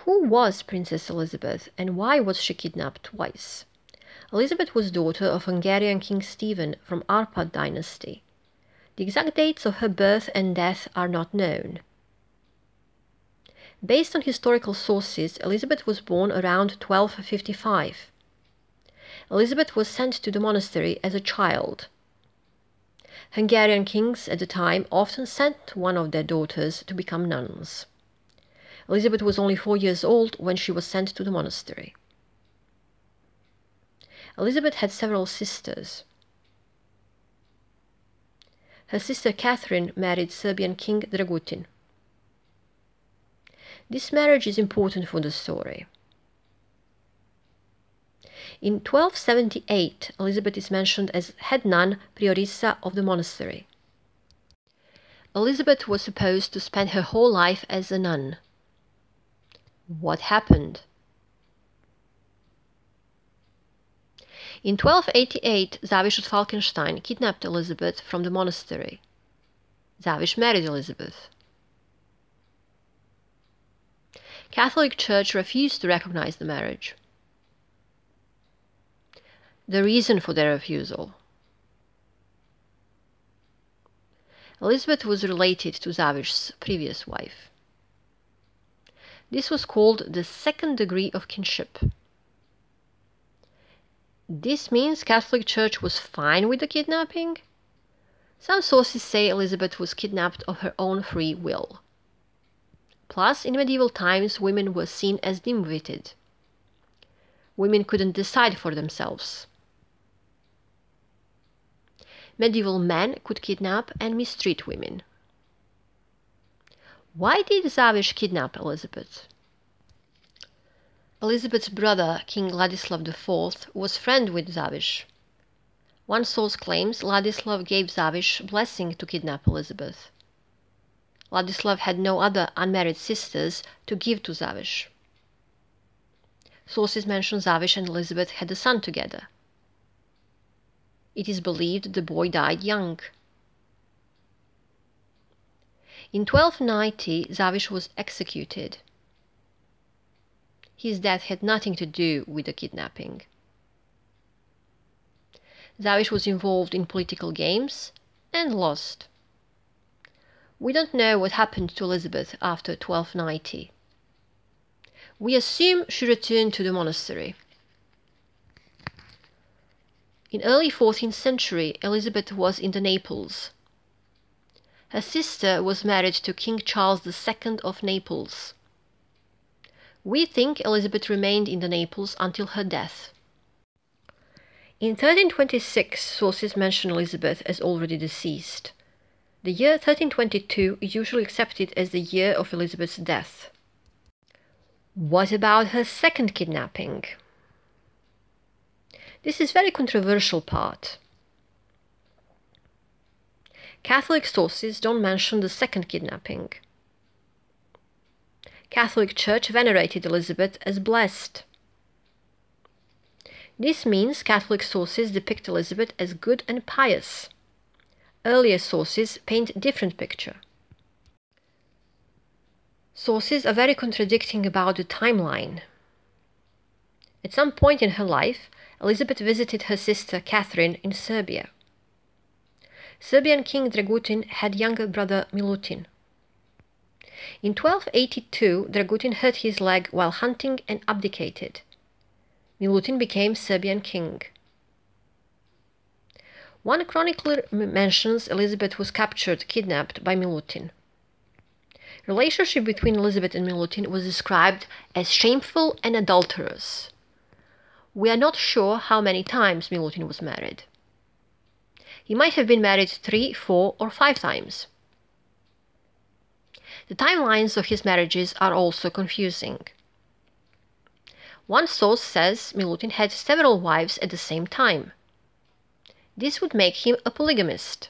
Who was Princess Elizabeth and why was she kidnapped twice? Elizabeth was daughter of Hungarian King Stephen from Arpad dynasty. The exact dates of her birth and death are not known. Based on historical sources, Elizabeth was born around 1255. Elizabeth was sent to the monastery as a child. Hungarian kings at the time often sent one of their daughters to become nuns. Elizabeth was only 4 years old when she was sent to the monastery. Elizabeth had several sisters. Her sister Catherine married Serbian King Dragutin. This marriage is important for the story. In 1278, Elizabeth is mentioned as head nun prioressa of the monastery. Elizabeth was supposed to spend her whole life as a nun. What happened? In 1288, Zawisz of Falkenstein kidnapped Elizabeth from the monastery. Zawisz married Elizabeth. Catholic Church refused to recognize the marriage. The reason for their refusal. Elizabeth was related to Zawisz's previous wife. This was called the second degree of kinship. This means Catholic Church was fine with the kidnapping? Some sources say Elizabeth was kidnapped of her own free will. Plus, in medieval times, women were seen as dim-witted. Women couldn't decide for themselves. Medieval men could kidnap and mistreat women. Why did Zawisz kidnap Elizabeth? Elizabeth's brother, King Ladislav IV, was friend with Zawisz. One source claims Ladislav gave Zawisz blessing to kidnap Elizabeth. Ladislav had no other unmarried sisters to give to Zawisz. Sources mention Zawisz and Elizabeth had a son together. It is believed the boy died young. In 1290, Zawisz was executed. His death had nothing to do with the kidnapping. Zawisz was involved in political games and lost. We don't know what happened to Elizabeth after 1290. We assume she returned to the monastery. In early 14th century, Elizabeth was in the Naples. Her sister was married to King Charles II of Naples. We think Elizabeth remained in the Naples until her death. In 1326, sources mention Elizabeth as already deceased. The year 1322 is usually accepted as the year of Elizabeth's death. What about her second kidnapping? This is a very controversial part. Catholic sources don't mention the second kidnapping. Catholic Church venerated Elizabeth as blessed. This means Catholic sources depict Elizabeth as good and pious. Earlier sources paint a different picture. Sources are very contradicting about the timeline. At some point in her life, Elizabeth visited her sister Catherine in Serbia. Serbian King Dragutin had younger brother Milutin. In 1282, Dragutin hurt his leg while hunting and abdicated. Milutin became Serbian king. One chronicler mentions Elizabeth was captured, kidnapped by Milutin. Relationship between Elizabeth and Milutin was described as shameful and adulterous. We are not sure how many times Milutin was married. He might have been married 3, 4, or 5 times. The timelines of his marriages are also confusing. One source says Milutin had several wives at the same time. This would make him a polygamist.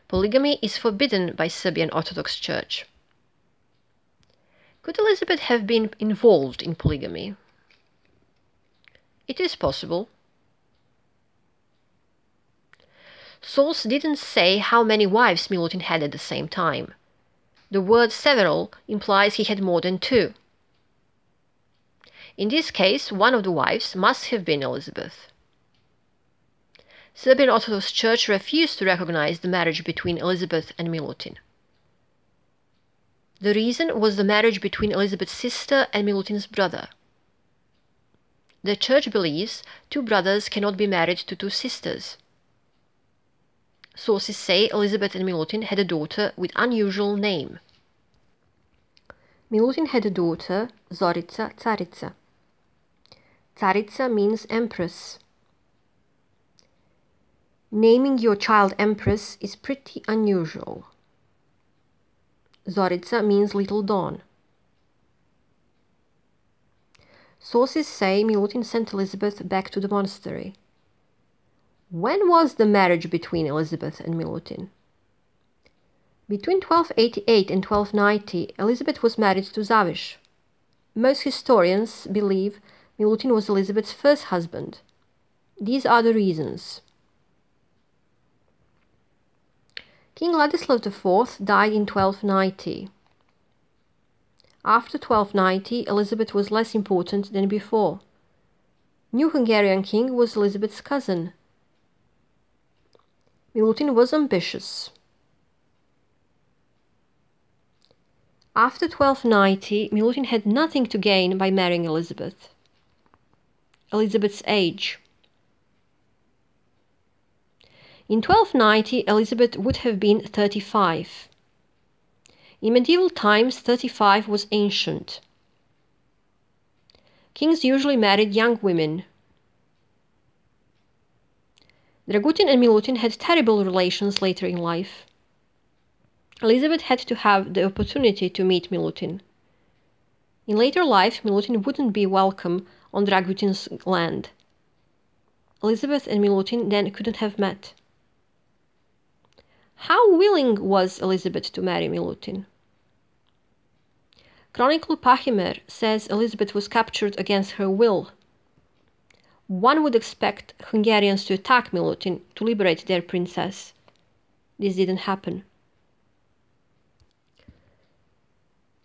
Polygamy is forbidden by Serbian Orthodox Church. Could Elizabeth have been involved in polygamy? It is possible. Source didn't say how many wives Milutin had at the same time. The word several implies he had more than two. In this case, one of the wives must have been Elizabeth. Serbian Orthodox Church refused to recognize the marriage between Elizabeth and Milutin. The reason was the marriage between Elizabeth's sister and Milutin's brother. The Church believes two brothers cannot be married to two sisters. Sources say Elizabeth and Milutin had a daughter with unusual name. Milutin had a daughter, Zorica Carica. Carica means empress. Naming your child empress is pretty unusual. Zorica means little dawn. Sources say Milutin sent Elizabeth back to the monastery. When was the marriage between Elizabeth and Milutin? Between 1288 and 1290, Elizabeth was married to Zavish. Most historians believe Milutin was Elizabeth's first husband. These are the reasons. King Ladislav IV died in 1290. After 1290, Elizabeth was less important than before. New Hungarian king was Elizabeth's cousin. Milutin was ambitious. After 1290, Milutin had nothing to gain by marrying Elizabeth. Elizabeth's age. In 1290, Elizabeth would have been 35. In medieval times, 35 was ancient. Kings usually married young women. Dragutin and Milutin had terrible relations later in life. Elizabeth had to have the opportunity to meet Milutin. In later life, Milutin wouldn't be welcome on Dragutin's land. Elizabeth and Milutin then couldn't have met. How willing was Elizabeth to marry Milutin? Chronicle Pachimer says Elizabeth was captured against her will. One would expect Hungarians to attack Milutin to liberate their princess. This didn't happen.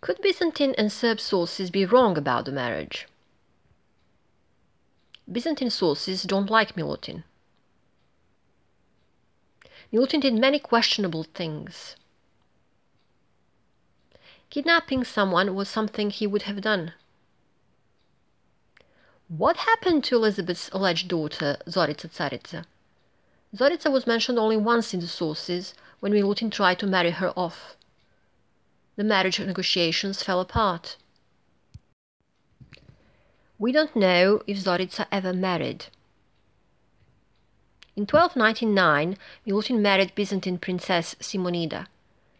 Could Byzantine and Serb sources be wrong about the marriage? Byzantine sources don't like Milutin. Milutin did many questionable things. Kidnapping someone was something he would have done. What happened to Elizabeth's alleged daughter, Zorica Carica? Zorica was mentioned only once in the sources, when Milutin tried to marry her off. The marriage negotiations fell apart. We don't know if Zorica ever married. In 1299, Milutin married Byzantine princess Simonida.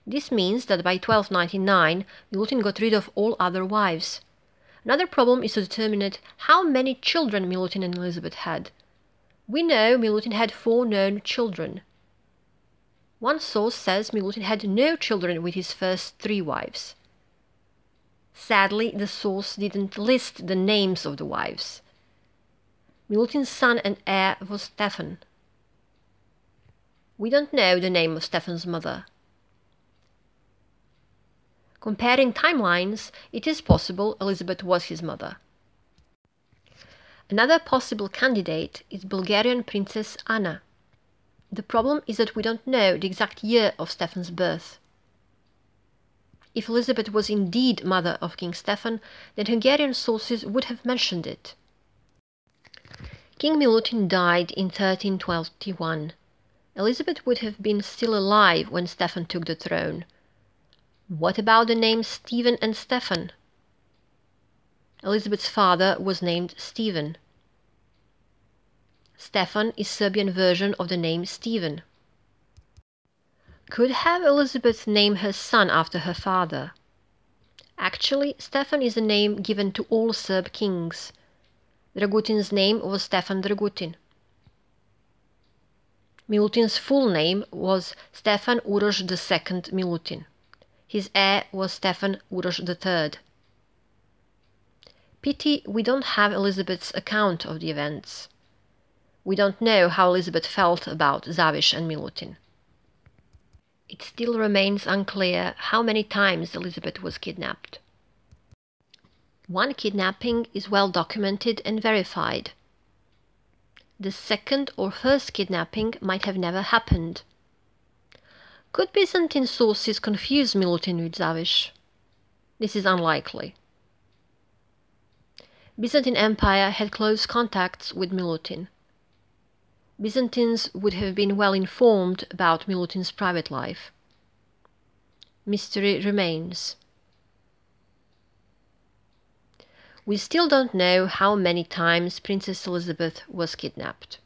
This means that by 1299, Milutin got rid of all other wives. Another problem is to determine how many children Milutin and Elizabeth had. We know Milutin had 4 known children. One source says Milutin had no children with his first 3 wives. Sadly, the source didn't list the names of the wives. Milutin's son and heir was Stefan. We don't know the name of Stefan's mother. Comparing timelines, it is possible Elizabeth was his mother. Another possible candidate is Bulgarian Princess Anna. The problem is that we don't know the exact year of Stefan's birth. If Elizabeth was indeed mother of King Stefan, then Hungarian sources would have mentioned it. King Milutin died in 1321. Elizabeth would have been still alive when Stefan took the throne. What about the names Stephen and Stefan? Elizabeth's father was named Stephen. Stefan is Serbian version of the name Stephen. Could have Elizabeth named her son after her father? Actually, Stefan is a name given to all Serb kings. Dragutin's name was Stefan Dragutin. Milutin's full name was Stefan Uroš II Milutin. His heir was Stefan Uroš III. Pity we don't have Elizabeth's account of the events. We don't know how Elizabeth felt about Zavish and Milutin. It still remains unclear how many times Elizabeth was kidnapped. One kidnapping is well documented and verified. The second or first kidnapping might have never happened. Could Byzantine sources confuse Milutin with Zawish? This is unlikely. Byzantine Empire had close contacts with Milutin. Byzantines would have been well informed about Milutin's private life. Mystery remains. We still don't know how many times Princess Elizabeth was kidnapped.